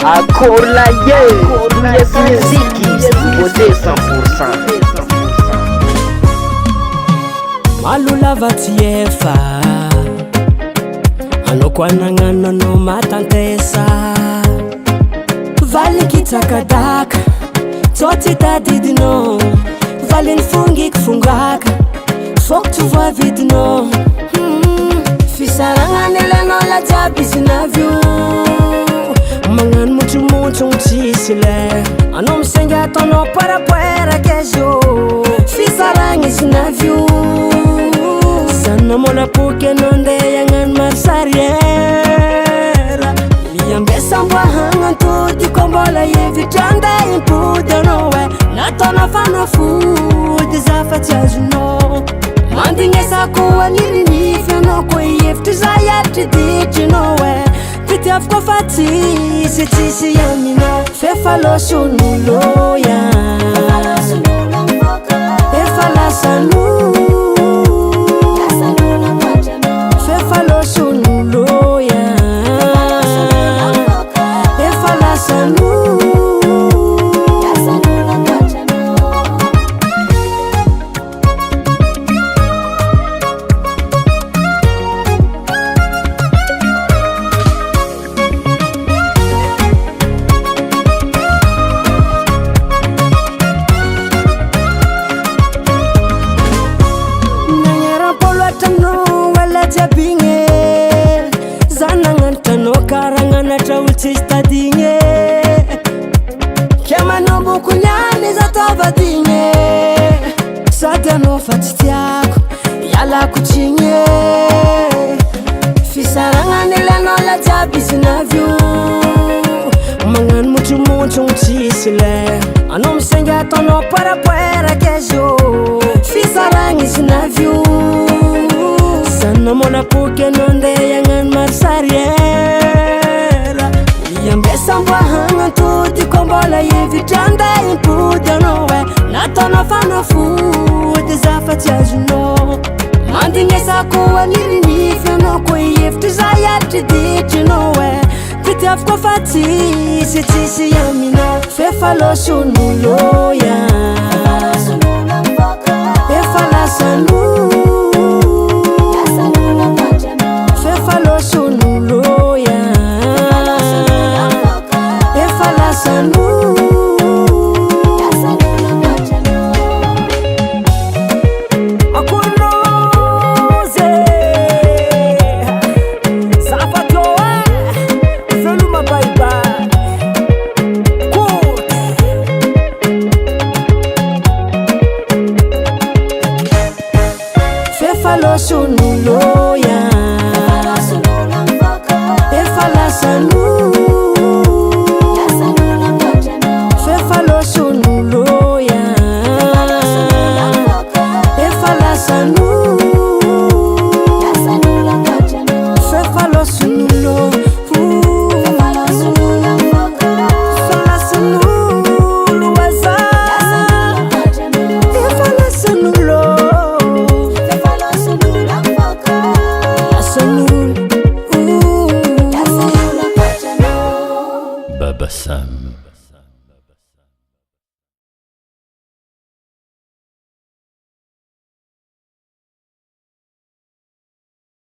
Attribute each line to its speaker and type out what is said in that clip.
Speaker 1: Akorlaye, yes muziki, beauté 100%.
Speaker 2: Malula vatiefa, anokwanangana no matantesa. Vale kitakadaka, toti tadidino. Vale nfungi kfungaka, fok tu vois vide no. Fisaranga neleno la tabisinavu. Mangan mucho mchisile anom senga tono para kejo fisarang is navyu sana mola puke nonde yangan marsariera liambesa mbahanga to di kombola yevitanda impuda nowe na tona fana fu desafatyajuno mandingesa ko anirini feno ko yeftu zayat di nowe I've got fatty, it's yamina. Fefalo sunulo ya. Fefala sanu. Fefalo sunulo ya. Fefala sanu. Jabinge zanangan tano karangana traultista dinge kema no bukunyani zatavadinge sadano fatitiako yala kuchinge fisaranga neleno la jabisinavyu mangan mucho mchisile anom senga tono para kejo fisaranga isinavyu sana mola puke nonde yangan marsariera liambesa mbahanga to di kombola yevitanda impuda nowe na tona fana fu desafatyajuno mandingesa ko anirini feno ko yeftu zayat di nowe I've got fatty, it's yamina. Fefalo sunulo ya. Fefala sanu. Fefalo sunulo ya. Fefala sanu. Fefalo sunulo ya. Fefala sanu. Fefalo sunulo ya. Fefala sanu. Fefalo sunulo. Fefala sanu. Waza. Fefala sunulo. Baba Sam.